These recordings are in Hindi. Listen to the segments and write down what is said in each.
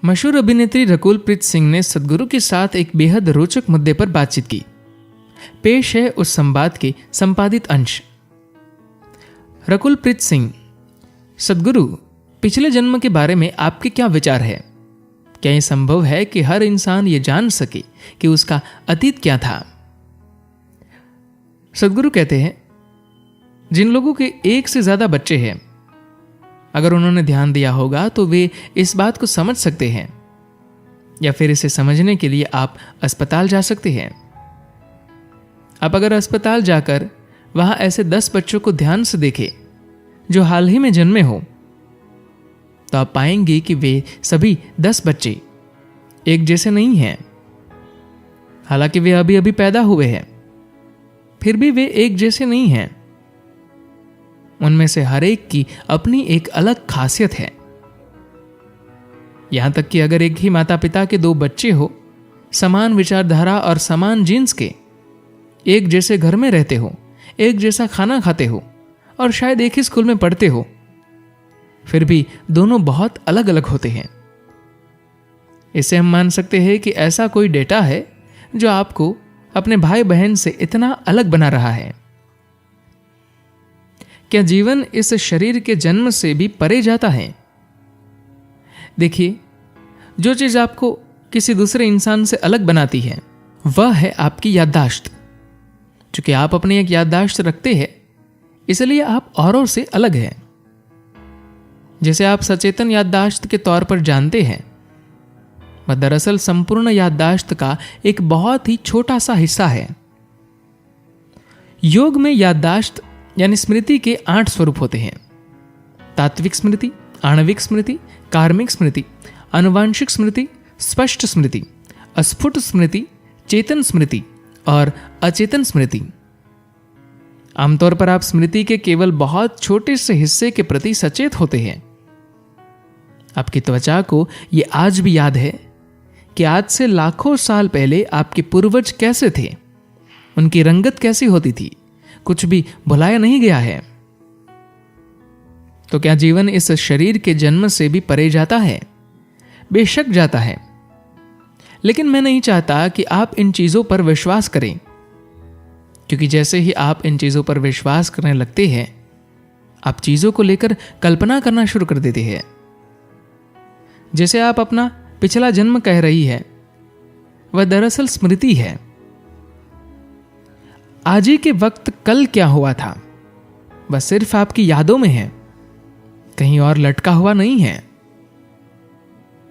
मशहूर अभिनेत्री रकुल प्रीत सिंह ने सदगुरु के साथ एक बेहद रोचक मुद्दे पर बातचीत की। पेश है उस संवाद के संपादित अंश। रकुल प्रीत सिंह: सदगुरु, पिछले जन्म के बारे में आपके क्या विचार है? क्या यह संभव है कि हर इंसान ये जान सके कि उसका अतीत क्या था? सदगुरु कहते हैं, जिन लोगों के एक से ज्यादा बच्चे हैं, अगर उन्होंने ध्यान दिया होगा तो वे इस बात को समझ सकते हैं, या फिर इसे समझने के लिए आप अस्पताल जा सकते हैं। आप अगर अस्पताल जाकर वहां ऐसे 10 बच्चों को ध्यान से देखें जो हाल ही में जन्मे हो, तो आप पाएंगे कि वे सभी 10 बच्चे एक जैसे नहीं हैं। हालांकि वे अभी अभी पैदा हुए हैं, फिर भी वे एक जैसे नहीं हैं। उनमें से हर एक की अपनी एक अलग खासियत है। यहां तक कि अगर एक ही माता पिता के 2 बच्चे हो, समान विचारधारा और समान जीन्स के, एक जैसे घर में रहते हो, एक जैसा खाना खाते हो और शायद एक ही स्कूल में पढ़ते हो, फिर भी दोनों बहुत अलग अलग होते हैं। इससे हम मान सकते हैं कि ऐसा कोई डेटा है जो आपको अपने भाई बहन से इतना अलग बना रहा है। क्या जीवन इस शरीर के जन्म से भी परे जाता है? देखिए, जो चीज आपको किसी दूसरे इंसान से अलग बनाती है वह है आपकी याददाश्त। चूंकि आप अपनी एक याददाश्त रखते हैं, इसलिए आप औरों से अलग हैं। जैसे आप सचेतन याददाश्त के तौर पर जानते हैं, वह दरअसल संपूर्ण याददाश्त का एक बहुत ही छोटा सा हिस्सा है। योग में याददाश्त यानी स्मृति के 8 स्वरूप होते हैं: तात्विक स्मृति, आणविक स्मृति, कार्मिक स्मृति, आनुवांशिक स्मृति, स्पष्ट स्मृति, अस्फुट स्मृति, चेतन स्मृति और अचेतन स्मृति। आमतौर पर आप स्मृति के केवल बहुत छोटे से हिस्से के प्रति सचेत होते हैं। आपकी त्वचा को यह आज भी याद है कि आज से लाखों साल पहले आपके पूर्वज कैसे थे, उनकी रंगत कैसी होती थी, कुछ भी भुलाया नहीं गया है। तो क्या जीवन इस शरीर के जन्म से भी परे जाता है? बेशक जाता है, लेकिन मैं नहीं चाहता कि आप इन चीजों पर विश्वास करें, क्योंकि जैसे ही आप इन चीजों पर विश्वास करने लगते हैं, आप चीजों को लेकर कल्पना करना शुरू कर देते हैं। जैसे आप अपना पिछला जन्म कह रही है, वह दरअसल स्मृति है। आज ही के वक्त कल क्या हुआ था, वह सिर्फ आपकी यादों में है, कहीं और लटका हुआ नहीं है।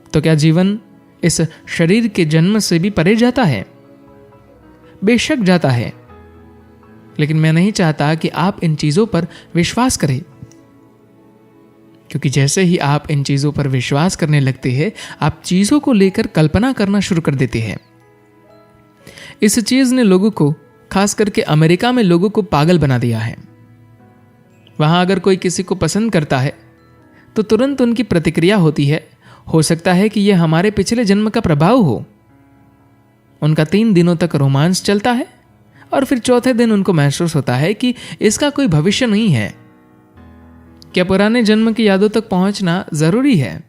तो क्या जीवन इस शरीर के जन्म से भी परे जाता है? बेशक जाता है, लेकिन मैं नहीं चाहता कि आप इन चीजों पर विश्वास करें, क्योंकि जैसे ही आप इन चीजों पर विश्वास करने लगते हैं, आप चीजों को लेकर कल्पना करना शुरू कर देते हैं। इस चीज ने लोगों को, खास करके अमेरिका में लोगों को पागल बना दिया है। वहां अगर कोई किसी को पसंद करता है तो तुरंत उनकी प्रतिक्रिया होती है, हो सकता है कि यह हमारे पिछले जन्म का प्रभाव हो। उनका 3 दिनों तक रोमांस चलता है और फिर चौथे दिन उनको महसूस होता है कि इसका कोई भविष्य नहीं है। क्या पुराने जन्म की यादों तक पहुंचना जरूरी है?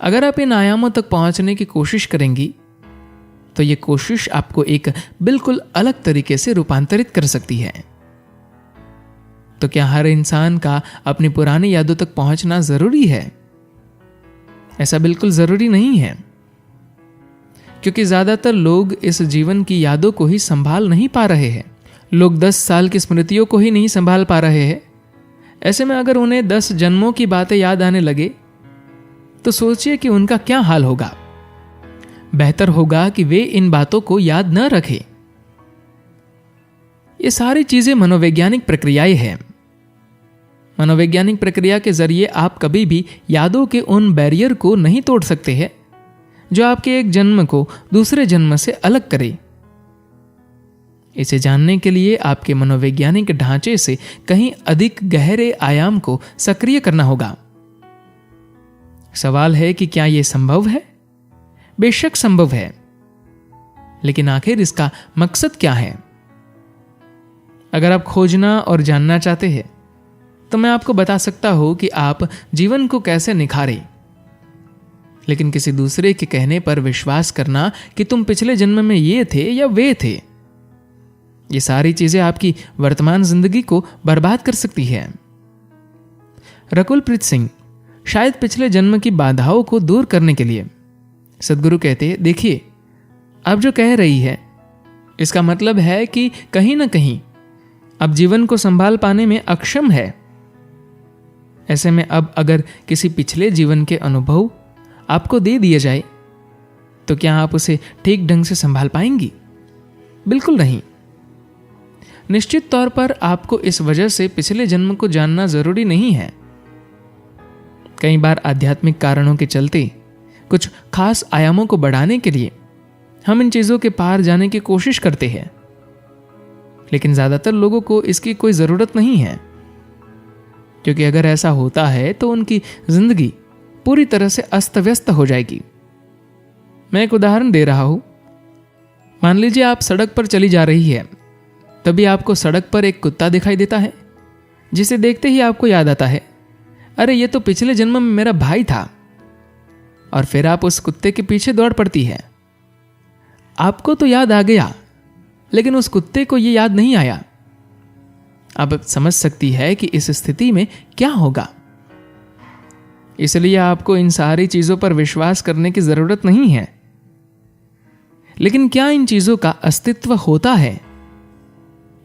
अगर आप इन आयामों तक पहुंचने की कोशिश करेंगी तो यह कोशिश आपको एक बिल्कुल अलग तरीके से रूपांतरित कर सकती है। तो क्या हर इंसान का अपनी पुरानी यादों तक पहुंचना जरूरी है? ऐसा बिल्कुल जरूरी नहीं है, क्योंकि ज्यादातर लोग इस जीवन की यादों को ही संभाल नहीं पा रहे हैं। लोग 10 साल की स्मृतियों को ही नहीं संभाल पा रहे हैं। ऐसे में अगर उन्हें 10 जन्मों की बातें याद आने लगे तो सोचिए कि उनका क्या हाल होगा। बेहतर होगा कि वे इन बातों को याद न रखें। ये सारी चीजें मनोवैज्ञानिक प्रक्रियाएं हैं। मनोवैज्ञानिक प्रक्रिया के जरिए आप कभी भी यादों के उन बैरियर को नहीं तोड़ सकते हैं जो आपके एक जन्म को दूसरे जन्म से अलग करे। इसे जानने के लिए आपके मनोवैज्ञानिक ढांचे से कहीं अधिक गहरे आयाम को सक्रिय करना होगा। सवाल है कि क्या यह संभव है? बेशक संभव है, लेकिन आखिर इसका मकसद क्या है? अगर आप खोजना और जानना चाहते हैं तो मैं आपको बता सकता हूं कि आप जीवन को कैसे निखारें। लेकिन किसी दूसरे के कहने पर विश्वास करना कि तुम पिछले जन्म में ये थे या वे थे, ये सारी चीजें आपकी वर्तमान जिंदगी को बर्बाद कर सकती है। रकुल प्रीत सिंह शायद पिछले जन्म की बाधाओं को दूर करने के लिए सदगुरु कहते, देखिए अब जो कह रही है इसका मतलब है कि कहीं ना कहीं अब जीवन को संभाल पाने में अक्षम है। ऐसे में अब अगर किसी पिछले जीवन के अनुभव आपको दे दिए जाए तो क्या आप उसे ठीक ढंग से संभाल पाएंगी? बिल्कुल नहीं। निश्चित तौर पर आपको इस वजह से पिछले जन्म को जानना जरूरी नहीं है। कई बार आध्यात्मिक कारणों के चलते कुछ खास आयामों को बढ़ाने के लिए हम इन चीजों के पार जाने की कोशिश करते हैं, लेकिन ज्यादातर लोगों को इसकी कोई जरूरत नहीं है, क्योंकि अगर ऐसा होता है तो उनकी जिंदगी पूरी तरह से अस्त व्यस्त हो जाएगी। मैं एक उदाहरण दे रहा हूं। मान लीजिए आप सड़क पर चली जा रही है, तभी आपको सड़क पर एक कुत्ता दिखाई देता है, जिसे देखते ही आपको याद आता है, अरे ये तो पिछले जन्म में मेरा भाई था, और फिर आप उस कुत्ते के पीछे दौड़ पड़ती है। आपको तो याद आ गया, लेकिन उस कुत्ते को ये याद नहीं आया। आप समझ सकती है कि इस स्थिति में क्या होगा। इसलिए आपको इन सारी चीजों पर विश्वास करने की जरूरत नहीं है। लेकिन क्या इन चीजों का अस्तित्व होता है?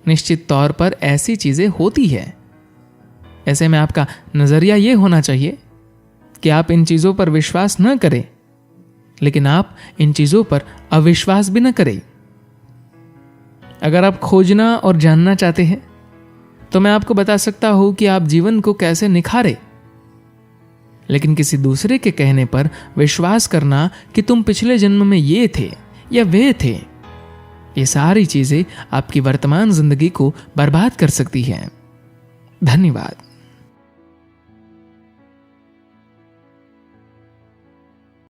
निश्चित तौर पर ऐसी चीजें होती है। ऐसे में आपका नजरिया यह होना चाहिए कि आप इन चीजों पर विश्वास न करें, लेकिन आप इन चीजों पर अविश्वास भी न करें। अगर आप खोजना और जानना चाहते हैं तो मैं आपको बता सकता हूं कि आप जीवन को कैसे निखारें, लेकिन किसी दूसरे के कहने पर विश्वास करना कि तुम पिछले जन्म में ये थे या वे थे, ये सारी चीजें आपकी वर्तमान जिंदगी को बर्बाद कर सकती हैं। धन्यवाद।